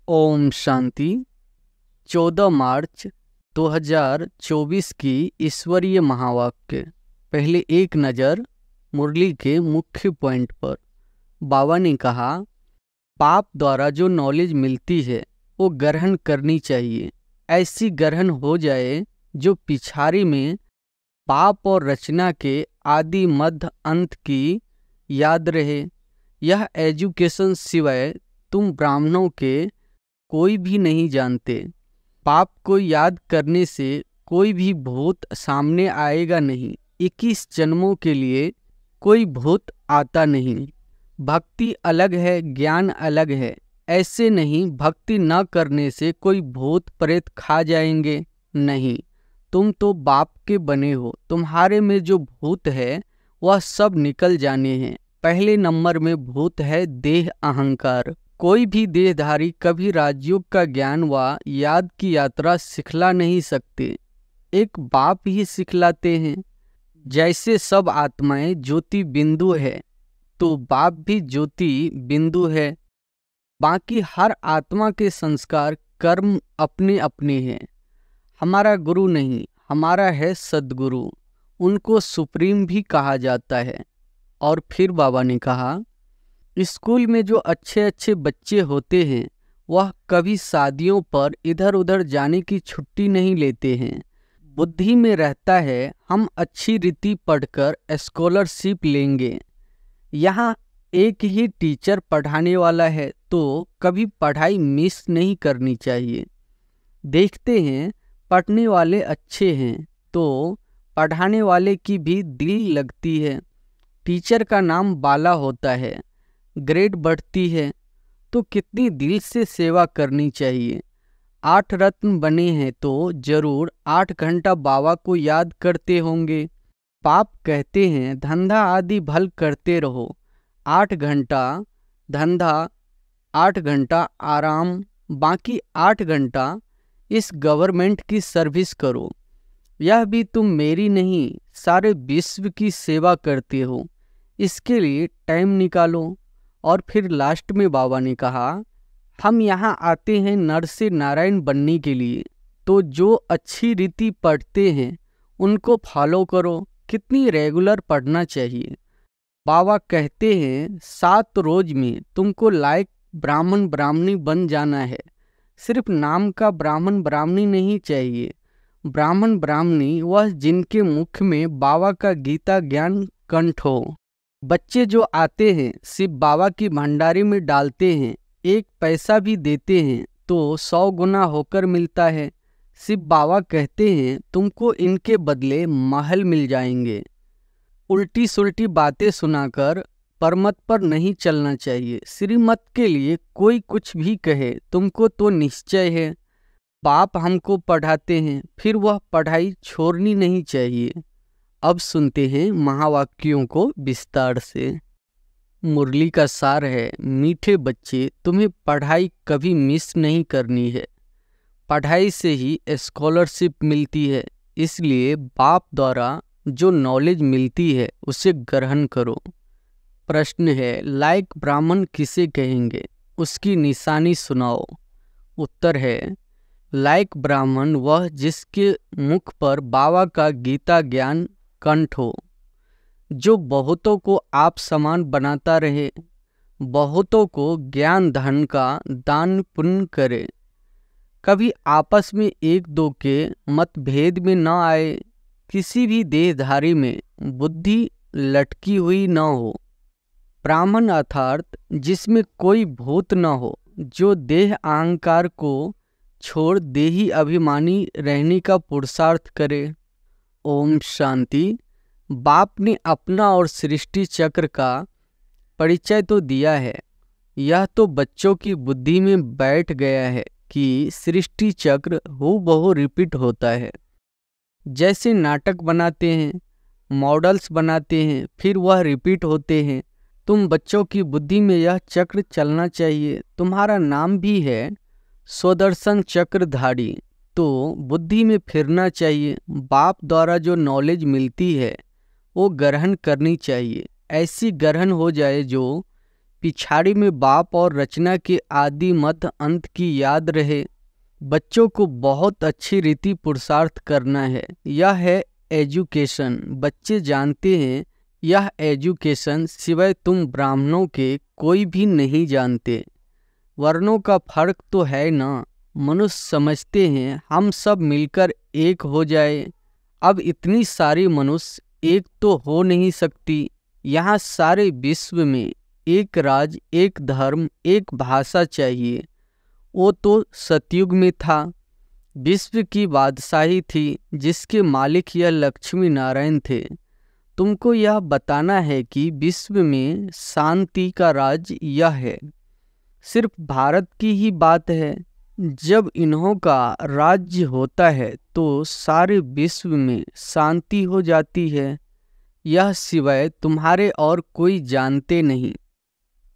ओम शांति। 14 मार्च 2024 की ईश्वरीय महावाक्य। पहले एक नज़र मुरली के मुख्य पॉइंट पर। बाबा ने कहा, पाप द्वारा जो नॉलेज मिलती है वो ग्रहण करनी चाहिए। ऐसी ग्रहण हो जाए जो पिछाड़ी में पाप और रचना के आदि मध्य अंत की याद रहे। यह एजुकेशन सिवाय तुम ब्राह्मणों के कोई भी नहीं जानते। पाप को याद करने से कोई भी भूत सामने आएगा नहीं। 21 जन्मों के लिए कोई भूत आता नहीं। भक्ति अलग है, ज्ञान अलग है। ऐसे नहीं भक्ति न करने से कोई भूत प्रेत खा जाएंगे, नहीं। तुम तो बाप के बने हो। तुम्हारे में जो भूत है वह सब निकल जाने हैं। पहले नंबर में भूत है देह अहंकार। कोई भी देहधारी कभी राजयोग का ज्ञान व याद की यात्रा सिखला नहीं सकते। एक बाप ही सिखलाते हैं। जैसे सब आत्माएं ज्योति बिंदु है तो बाप भी ज्योति बिंदु है। बाकी हर आत्मा के संस्कार कर्म अपने अपने हैं। हमारा गुरु नहीं, हमारा है सद्गुरु। उनको सुप्रीम भी कहा जाता है। और फिर बाबा ने कहा, स्कूल में जो अच्छे अच्छे बच्चे होते हैं वह कभी शादियों पर इधर उधर जाने की छुट्टी नहीं लेते हैं। बुद्धि में रहता है हम अच्छी रीति पढ़कर स्कॉलरशिप लेंगे। यहाँ एक ही टीचर पढ़ाने वाला है तो कभी पढ़ाई मिस नहीं करनी चाहिए। देखते हैं पढ़ने वाले अच्छे हैं तो पढ़ाने वाले की भी दिल लगती है। टीचर का नाम बाला होता है, ग्रेड बढ़ती है तो कितनी दिल से सेवा करनी चाहिए। 8 रत्न बने हैं तो जरूर 8 घंटा बाबा को याद करते होंगे। पाप कहते हैं धंधा आदि भल करते रहो। 8 घंटा धंधा, 8 घंटा आराम, बाकी 8 घंटा इस गवर्नमेंट की सर्विस करो। यह भी तुम मेरी नहीं सारे विश्व की सेवा करते हो। इसके लिए टाइम निकालो। और फिर लास्ट में बाबा ने कहा, हम यहाँ आते हैं नर से नारायण बनने के लिए, तो जो अच्छी रीति पढ़ते हैं उनको फॉलो करो। कितनी रेगुलर पढ़ना चाहिए। बाबा कहते हैं 7 रोज में तुमको लायक ब्राह्मण ब्राह्मणी बन जाना है। सिर्फ नाम का ब्राह्मण ब्राह्मणी नहीं चाहिए। ब्राह्मण ब्राह्मणी वह जिनके मुख में बाबा का गीता ज्ञान कंठ हो। बच्चे जो आते हैं सिर्फ बाबा की भंडारी में डालते हैं, 1 पैसा भी देते हैं तो 100 गुना होकर मिलता है। सिर्फ बाबा कहते हैं तुमको इनके बदले महल मिल जाएंगे। उल्टी सुल्टी बातें सुनाकर परमत पर नहीं चलना चाहिए। श्रीमत के लिए कोई कुछ भी कहे तुमको तो निश्चय है। बाप हमको पढ़ाते हैं, फिर वह पढ़ाई छोड़नी नहीं चाहिए। अब सुनते हैं महावाक्यों को विस्तार से। मुरली का सार है, मीठे बच्चे, तुम्हें पढ़ाई कभी मिस नहीं करनी है। पढ़ाई से ही स्कॉलरशिप मिलती है। इसलिए बाप द्वारा जो नॉलेज मिलती है उसे ग्रहण करो। प्रश्न है, लायक ब्राह्मण किसे कहेंगे, उसकी निशानी सुनाओ। उत्तर है, लायक ब्राह्मण वह जिसके मुख पर बाबा का गीता ज्ञान कंठ हो, जो बहुतों को आप समान बनाता रहे, बहुतों को ज्ञान धन का दान पुण्य करे, कभी आपस में एक दो के मतभेद में न आए, किसी भी देहधारी में बुद्धि लटकी हुई न हो। ब्राह्मण अर्थात जिसमें कोई भूत न हो, जो देह अहंकार को छोड़ देही अभिमानी रहने का पुरुषार्थ करे। ओम शांति। बाप ने अपना और सृष्टि चक्र का परिचय तो दिया है। यह तो बच्चों की बुद्धि में बैठ गया है कि सृष्टि चक्र हूबहू रिपीट होता है। जैसे नाटक बनाते हैं, मॉडल्स बनाते हैं, फिर वह रिपीट होते हैं। तुम बच्चों की बुद्धि में यह चक्र चलना चाहिए। तुम्हारा नाम भी है स्वदर्शन चक्रधारी, तो बुद्धि में फिरना चाहिए। बाप द्वारा जो नॉलेज मिलती है वो ग्रहण करनी चाहिए। ऐसी ग्रहण हो जाए जो पिछाड़ी में बाप और रचना के आदि मध्य अंत की याद रहे। बच्चों को बहुत अच्छी रीति पुरुषार्थ करना है। यह है एजुकेशन। बच्चे जानते हैं यह एजुकेशन सिवाय तुम ब्राह्मणों के कोई भी नहीं जानते। वर्णों का फर्क तो है ना। मनुष्य समझते हैं हम सब मिलकर एक हो जाए। अब इतनी सारी मनुष्य एक तो हो नहीं सकती। यहाँ सारे विश्व में एक राज, एक धर्म, एक भाषा चाहिए। वो तो सतयुग में था। विश्व की बादशाही थी जिसके मालिक यह लक्ष्मी नारायण थे। तुमको यह बताना है कि विश्व में शांति का राज यह है। सिर्फ भारत की ही बात है। जब इन्हों का राज्य होता है तो सारे विश्व में शांति हो जाती है। यह सिवाय तुम्हारे और कोई जानते नहीं।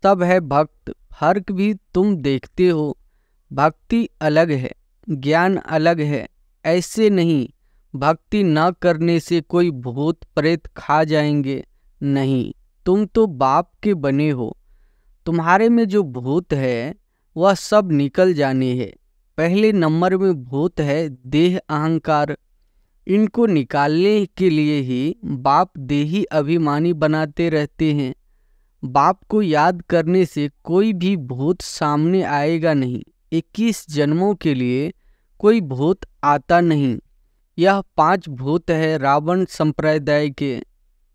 तब है भक्त। फर्क भी तुम देखते हो। भक्ति अलग है, ज्ञान अलग है। ऐसे नहीं भक्ति न करने से कोई भूत प्रेत खा जाएंगे। नहीं, तुम तो बाप के बने हो। तुम्हारे में जो भूत है वह सब निकल जाने हैं। पहले नंबर में भूत है देह अहंकार। इनको निकालने के लिए ही बाप देही अभिमानी बनाते रहते हैं। बाप को याद करने से कोई भी भूत सामने आएगा नहीं। 21 जन्मों के लिए कोई भूत आता नहीं। यह 5 भूत है रावण संप्रदाय के।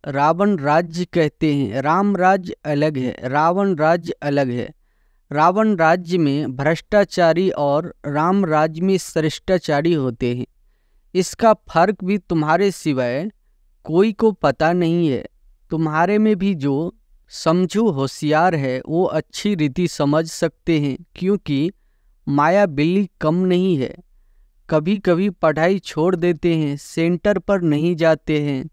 रावण राज्य कहते हैं। राम राज्य अलग है, रावण राज्य अलग है। रावण राज्य में भ्रष्टाचारी और राम राज्य में श्रेष्ठाचारी होते हैं। इसका फर्क भी तुम्हारे सिवाय कोई को पता नहीं है। तुम्हारे में भी जो समझू होशियार है वो अच्छी रीति समझ सकते हैं, क्योंकि माया बिल्ली कम नहीं है। कभी कभी पढ़ाई छोड़ देते हैं, सेंटर पर नहीं जाते हैं,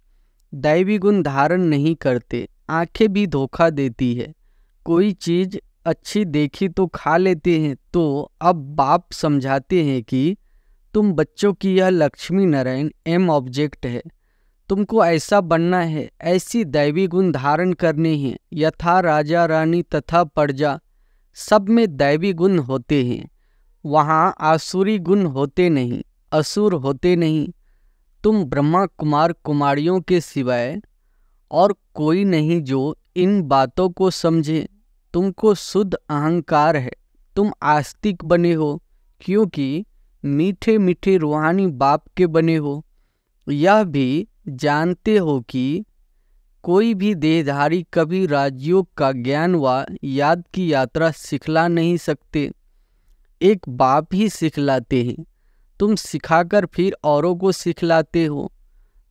दैवी गुण धारण नहीं करते, आंखें भी धोखा देती है। कोई चीज़ अच्छी देखी तो खा लेते हैं। तो अब बाप समझाते हैं कि तुम बच्चों की यह लक्ष्मी नारायण एम ऑब्जेक्ट है। तुमको ऐसा बनना है, ऐसी दैवी गुण धारण करने हैं। यथा राजा रानी तथा प्रजा, सब में दैवी गुण होते हैं। वहाँ आसुरी गुण होते नहीं, असुर होते नहीं। तुम ब्रह्मा कुमार कुमारियों के सिवाय और कोई नहीं जो इन बातों को समझे। तुमको शुद्ध अहंकार है। तुम आस्तिक बने हो क्योंकि मीठे मीठे रूहानी बाप के बने हो। यह भी जानते हो कि कोई भी देहधारी कभी राजयोग का ज्ञान व याद की यात्रा सिखला नहीं सकते। एक बाप ही सिखलाते हैं। तुम सिखाकर फिर औरों को सिखलाते हो।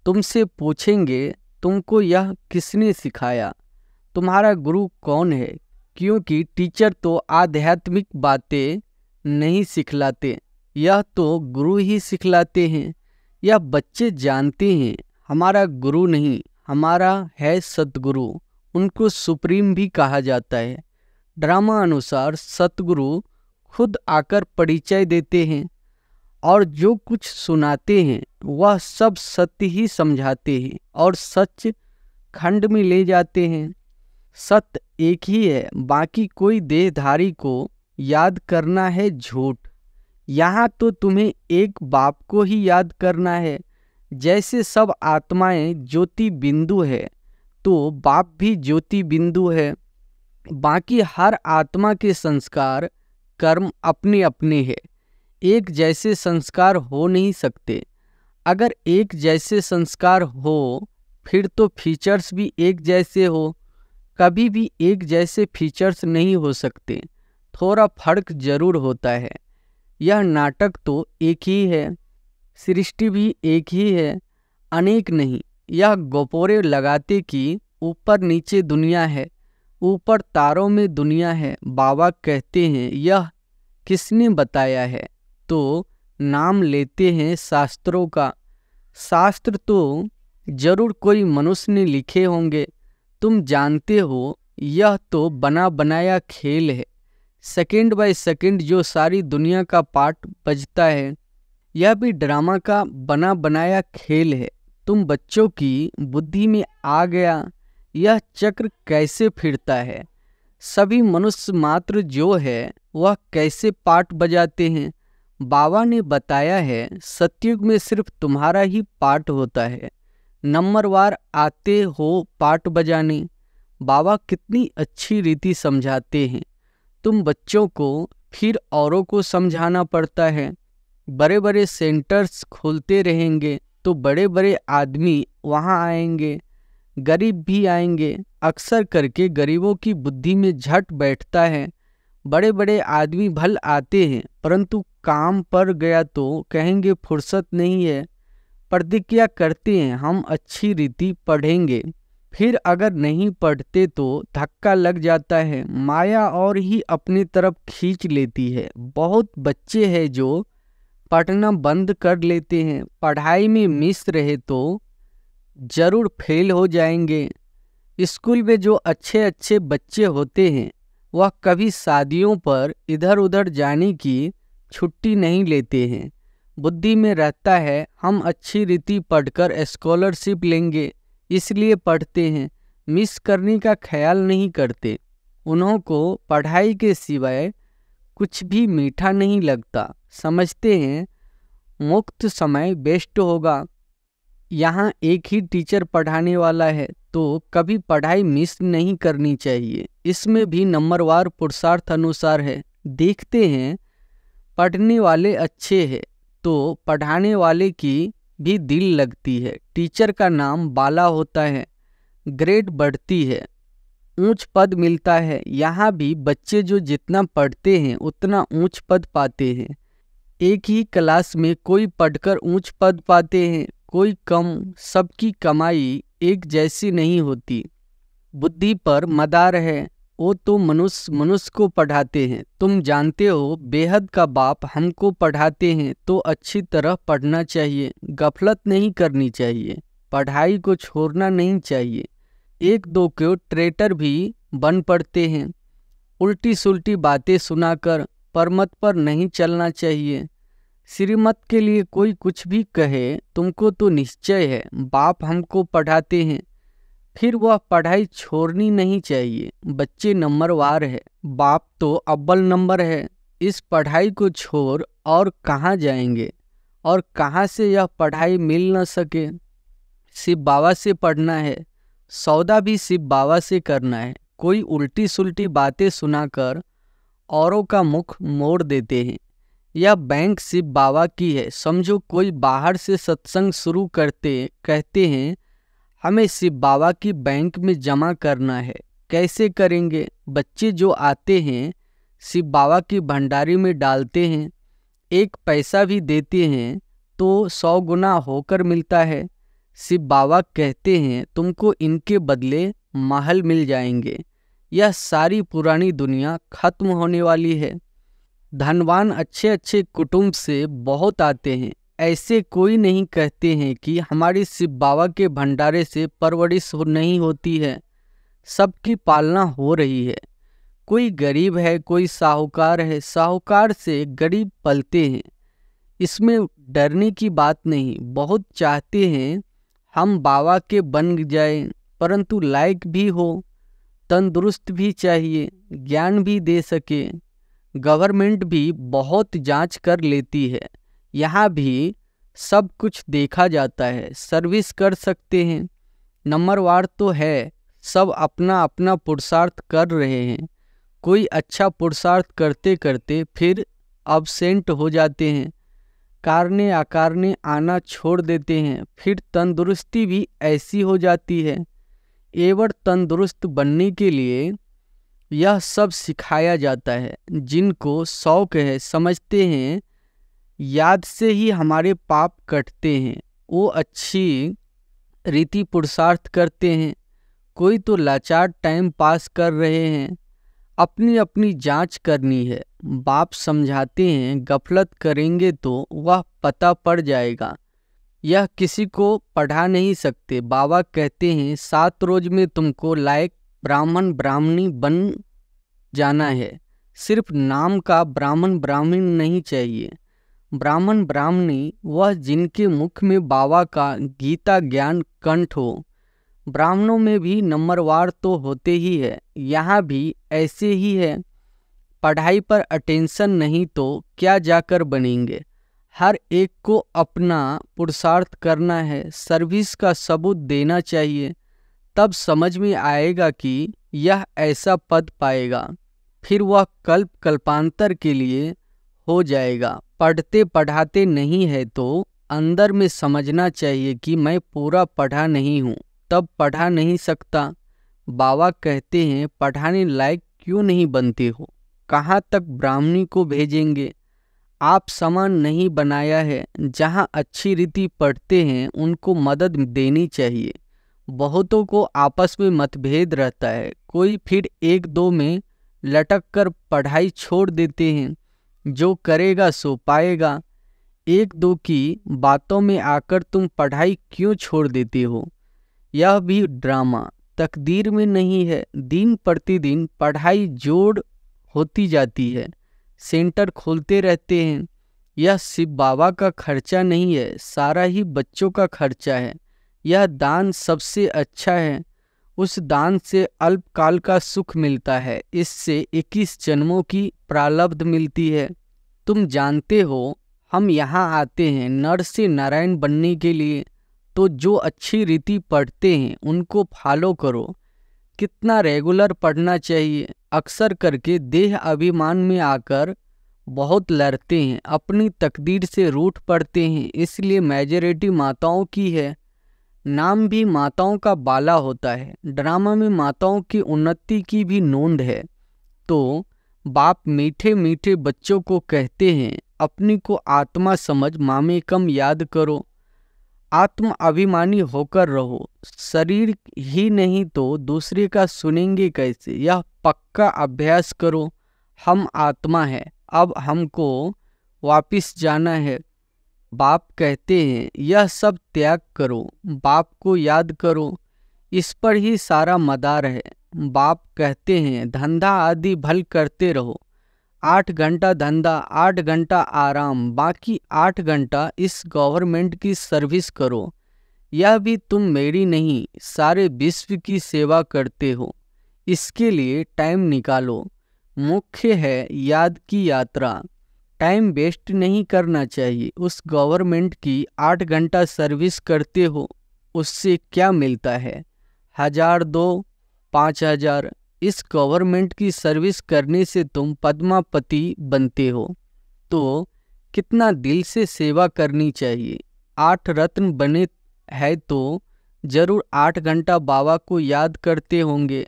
तुमसे पूछेंगे तुमको यह किसने सिखाया, तुम्हारा गुरु कौन है, क्योंकि टीचर तो आध्यात्मिक बातें नहीं सिखलाते, यह तो गुरु ही सिखलाते हैं। यह बच्चे जानते हैं हमारा गुरु नहीं, हमारा है सतगुरु। उनको सुप्रीम भी कहा जाता है। ड्रामा अनुसार सतगुरु खुद आकर परिचय देते हैं और जो कुछ सुनाते हैं वह सब सत्य ही समझाते हैं और सच खंड में ले जाते हैं। सत्य एक ही है, बाकी कोई देहधारी को याद करना है झूठ। यहाँ तो तुम्हें एक बाप को ही याद करना है। जैसे सब आत्माएं ज्योति बिंदु है तो बाप भी ज्योति बिंदु है। बाकी हर आत्मा के संस्कार कर्म अपने अपने हैं। एक जैसे संस्कार हो नहीं सकते। अगर एक जैसे संस्कार हो फिर तो फीचर्स भी एक जैसे हो। कभी भी एक जैसे फीचर्स नहीं हो सकते, थोड़ा फर्क जरूर होता है। यह नाटक तो एक ही है, सृष्टि भी एक ही है, अनेक नहीं। यह गोपोरे लगाते कि ऊपर नीचे दुनिया है, ऊपर तारों में दुनिया है। बाबा कहते हैं यह किसने बताया है, तो नाम लेते हैं शास्त्रों का। शास्त्र तो जरूर कोई मनुष्य ने लिखे होंगे। तुम जानते हो यह तो बना बनाया खेल है। सेकंड बाय सेकंड जो सारी दुनिया का पार्ट बजता है, यह भी ड्रामा का बना बनाया खेल है। तुम बच्चों की बुद्धि में आ गया यह चक्र कैसे फिरता है। सभी मनुष्य मात्र जो है वह कैसे पाठ बजाते हैं। बाबा ने बताया है सतयुग में सिर्फ तुम्हारा ही पाठ होता है, नंबरवार आते हो पाठ बजाने। बाबा कितनी अच्छी रीति समझाते हैं। तुम बच्चों को फिर औरों को समझाना पड़ता है। बड़े बड़े सेंटर्स खोलते रहेंगे तो बड़े बड़े आदमी वहाँ आएंगे, गरीब भी आएंगे। अक्सर करके गरीबों की बुद्धि में झट बैठता है बड़े बड़े आदमी भल आते हैं, परंतु काम पर गया तो कहेंगे फुर्सत नहीं है। प्रतिज्ञा करते हैं हम अच्छी रीति पढ़ेंगे, फिर अगर नहीं पढ़ते तो धक्का लग जाता है, माया और ही अपनी तरफ खींच लेती है। बहुत बच्चे हैं जो पढ़ना बंद कर लेते हैं, पढ़ाई में मिस रहे तो जरूर फेल हो जाएंगे। स्कूल में जो अच्छे अच्छे बच्चे होते हैं वह कभी शादियों पर इधर उधर जाने की छुट्टी नहीं लेते हैं। बुद्धि में रहता है हम अच्छी रीति पढ़कर स्कॉलरशिप लेंगे, इसलिए पढ़ते हैं, मिस करने का ख्याल नहीं करते। उन्हों को पढ़ाई के सिवाय कुछ भी मीठा नहीं लगता। समझते हैं मुक्त समय बेस्ट होगा, यहाँ एक ही टीचर पढ़ाने वाला है तो कभी पढ़ाई मिस नहीं करनी चाहिए। इसमें भी नंबरवार पुरुषार्थ अनुसार है। देखते हैं पढ़ने वाले अच्छे हैं तो पढ़ाने वाले की भी दिल लगती है। टीचर का नाम बाला होता है, ग्रेड बढ़ती है, ऊंच पद मिलता है। यहाँ भी बच्चे जो जितना पढ़ते हैं उतना ऊंच पद पाते हैं। एक ही क्लास में कोई पढ़कर ऊंच पद पाते हैं, कोई कम। सबकी कमाई एक जैसी नहीं होती। बुद्धि पर मदार है, वो तो मनुष्य को पढ़ाते हैं। तुम जानते हो बेहद का बाप हमको पढ़ाते हैं तो अच्छी तरह पढ़ना चाहिए, गफलत नहीं करनी चाहिए, पढ़ाई को छोड़ना नहीं चाहिए। एक दो को ट्रेटर भी बन पड़ते हैं। उल्टी सुल्टी बातें सुनाकर परमत पर नहीं चलना चाहिए। श्रीमत के लिए कोई कुछ भी कहे तुमको तो निश्चय है बाप हमको पढ़ाते हैं, फिर वह पढ़ाई छोड़नी नहीं चाहिए। बच्चे नंबरवार है, बाप तो अव्वल नंबर है। इस पढ़ाई को छोड़ और कहाँ जाएंगे, और कहाँ से यह पढ़ाई मिल न सके। शिव बाबा से पढ़ना है, सौदा भी शिव बाबा से करना है। कोई उल्टी सुल्टी बातें सुनाकर औरों का मुख मोड़ देते हैं। यह बैंक शिव बाबा की है। समझो कोई बाहर से सत्संग शुरू करते कहते हैं हमें शिव बाबा की बैंक में जमा करना है। कैसे करेंगे? बच्चे जो आते हैं शिव बाबा की भंडारी में डालते हैं, एक पैसा भी देते हैं तो 100 गुना होकर मिलता है। शिव बाबा कहते हैं तुमको इनके बदले महल मिल जाएंगे। यह सारी पुरानी दुनिया खत्म होने वाली है। धनवान अच्छे अच्छे कुटुंब से बहुत आते हैं। ऐसे कोई नहीं कहते हैं कि हमारी शिव बाबा के भंडारे से परवरिश नहीं होती है। सबकी पालना हो रही है। कोई गरीब है, कोई साहूकार है, साहूकार से गरीब पलते हैं। इसमें डरने की बात नहीं। बहुत चाहते हैं हम बाबा के बन जाएं, परंतु लायक भी हो, तंदुरुस्त भी चाहिए, ज्ञान भी दे सके। गवर्नमेंट भी बहुत जांच कर लेती है। यहाँ भी सब कुछ देखा जाता है। सर्विस कर सकते हैं, नंबरवार तो है। सब अपना अपना पुरुषार्थ कर रहे हैं। कोई अच्छा पुरुषार्थ करते करते फिर अब्सेंट हो जाते हैं, कारणे अकारणे आना छोड़ देते हैं। फिर तंदुरुस्ती भी ऐसी हो जाती है। एवं तंदुरुस्त बनने के लिए यह सब सिखाया जाता है। जिनको शौक है समझते हैं याद से ही हमारे पाप कटते हैं, वो अच्छी रीति पुरुषार्थ करते हैं। कोई तो लाचार टाइम पास कर रहे हैं। अपनी अपनी जांच करनी है। बाप समझाते हैं गफलत करेंगे तो वह पता पड़ जाएगा। यह किसी को पढ़ा नहीं सकते। बाबा कहते हैं 7 रोज में तुमको लायक ब्राह्मण ब्राह्मणी बन जाना है। सिर्फ नाम का ब्राह्मण ब्राह्मण नहीं चाहिए। ब्राह्मण ब्राह्मणी वह जिनके मुख में बाबा का गीता ज्ञान कंठ हो। ब्राह्मणों में भी नंबरवार तो होते ही है, यहाँ भी ऐसे ही है। पढ़ाई पर अटेंशन नहीं तो क्या जाकर बनेंगे। हर एक को अपना पुरुषार्थ करना है, सर्विस का सबूत देना चाहिए, तब समझ में आएगा कि यह ऐसा पद पाएगा, फिर वह कल्पांतर के लिए हो जाएगा। पढ़ते पढ़ाते नहीं है तो अंदर में समझना चाहिए कि मैं पूरा पढ़ा नहीं हूँ, तब पढ़ा नहीं सकता। बाबा कहते हैं पढ़ाने लायक क्यों नहीं बनते हो, कहाँ तक ब्राह्मणी को भेजेंगे। आप समान नहीं बनाया है, जहाँ अच्छी रीति पढ़ते हैं उनको मदद देनी चाहिए। बहुतों को आपस में मतभेद रहता है, कोई फिर एक दो में लटक कर पढ़ाई छोड़ देते हैं। जो करेगा सो पाएगा। एक दो की बातों में आकर तुम पढ़ाई क्यों छोड़ देते हो। यह भी ड्रामा तकदीर में नहीं है। दिन प्रतिदिन पढ़ाई जोड़ होती जाती है, सेंटर खोलते रहते हैं। यह सिर्फ बाबा का खर्चा नहीं है, सारा ही बच्चों का खर्चा है। यह दान सबसे अच्छा है। उस दान से अल्पकाल का सुख मिलता है, इससे 21 जन्मों की प्रारब्ध मिलती है। तुम जानते हो हम यहाँ आते हैं नर से नारायण बनने के लिए, तो जो अच्छी रीति पढ़ते हैं उनको फॉलो करो। कितना रेगुलर पढ़ना चाहिए। अक्सर करके देह अभिमान में आकर बहुत लड़ते हैं, अपनी तकदीर से रूठ पड़ते हैं, इसलिए मेजॉरिटी माताओं की है। नाम भी माताओं का बाला होता है। ड्रामा में माताओं की उन्नति की भी नोंद है। तो बाप मीठे मीठे बच्चों को कहते हैं अपनी को आत्मा समझ मामे कम याद करो। आत्म अभिमानी होकर रहो। शरीर ही नहीं तो दूसरे का सुनेंगे कैसे। यह पक्का अभ्यास करो। हम आत्मा है, अब हमको वापिस जाना है। बाप कहते हैं यह सब त्याग करो, बाप को याद करो, इस पर ही सारा मदार है। बाप कहते हैं धंधा आदि भल करते रहो। 8 घंटा धंधा, 8 घंटा आराम, बाकी 8 घंटा इस गवर्नमेंट की सर्विस करो। यह भी तुम मेरी नहीं सारे विश्व की सेवा करते हो, इसके लिए टाइम निकालो। मुख्य है याद की यात्रा। टाइम वेस्ट नहीं करना चाहिए। उस गवर्नमेंट की 8 घंटा सर्विस करते हो, उससे क्या मिलता है? 1000 दो, 5000। इस गवर्नमेंट की सर्विस करने से तुम पद्मापति बनते हो, तो कितना दिल से सेवा करनी चाहिए। 8 रत्न बने है तो जरूर 8 घंटा बाबा को याद करते होंगे।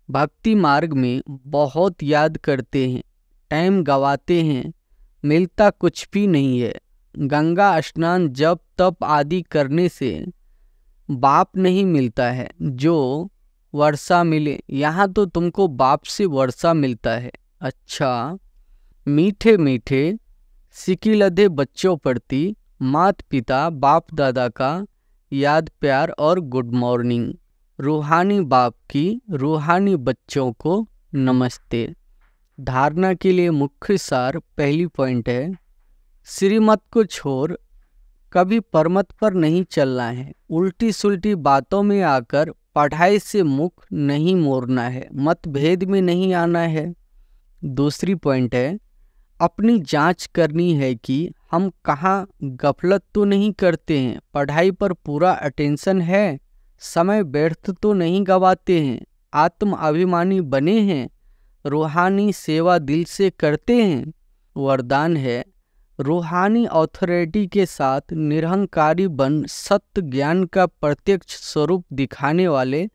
भक्ति मार्ग में बहुत याद करते हैं, टाइम गवाते हैं, मिलता कुछ भी नहीं है। गंगा स्नान जप तप आदि करने से बाप नहीं मिलता है जो वर्षा मिले। यहाँ तो तुमको बाप से वर्षा मिलता है। अच्छा, मीठे मीठे सिकिलधे बच्चों प्रति माता पिता बाप दादा का याद प्यार और गुड मॉर्निंग। रूहानी बाप की रूहानी बच्चों को नमस्ते। धारणा के लिए मुख्य सार पहली पॉइंट है, श्रीमत को छोड़ कभी परमत पर नहीं चलना है। उल्टी सुल्टी बातों में आकर पढ़ाई से मुख नहीं मोड़ना है, मतभेद में नहीं आना है। दूसरी पॉइंट है, अपनी जांच करनी है कि हम कहाँ गफलत तो नहीं करते हैं, पढ़ाई पर पूरा अटेंशन है, समय व्यर्थ तो नहीं गवाते हैं, आत्म अभिमानी बने हैं, रूहानी सेवा दिल से करते हैं। वरदान है, रूहानी अथॉरिटी के साथ निरहंकारी बन सत्य ज्ञान का प्रत्यक्ष स्वरूप दिखाने वाले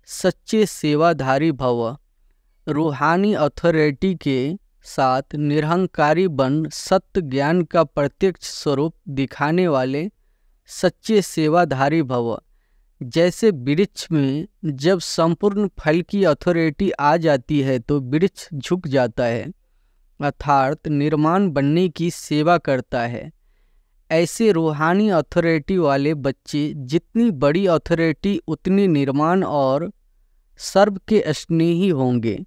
सच्चे सेवाधारी भव। रूहानी अथॉरिटी के साथ निरहंकारी बन सत्य ज्ञान का प्रत्यक्ष स्वरूप दिखाने वाले सच्चे सेवाधारी भव। जैसे वृक्ष में जब संपूर्ण फल की अथॉरिटी आ जाती है तो वृक्ष झुक जाता है, अर्थात निर्माण बनने की सेवा करता है। ऐसे रूहानी अथॉरिटी वाले बच्चे जितनी बड़ी अथॉरिटी उतनी निर्माण और सर्व के स्नेही होंगे।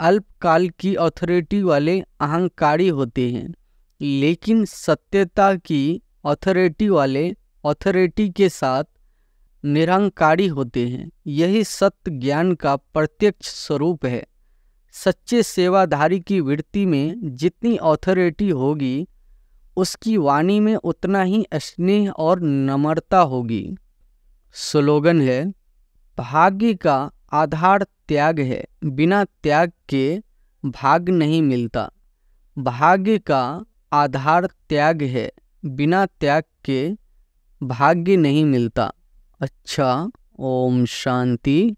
अल्पकाल की अथॉरिटी वाले अहंकारी होते हैं, लेकिन सत्यता की अथॉरिटी वाले अथॉरिटी के साथ निरहंकारी होते हैं। यही सत्य ज्ञान का प्रत्यक्ष स्वरूप है। सच्चे सेवाधारी की वृत्ति में जितनी ऑथोरिटी होगी, उसकी वाणी में उतना ही स्नेह और नम्रता होगी। स्लोगन है, भाग्य का आधार त्याग है, बिना त्याग के भाग्य नहीं मिलता। भाग्य का आधार त्याग है, बिना त्याग के भाग्य नहीं मिलता। अच्छा, ओम शांति।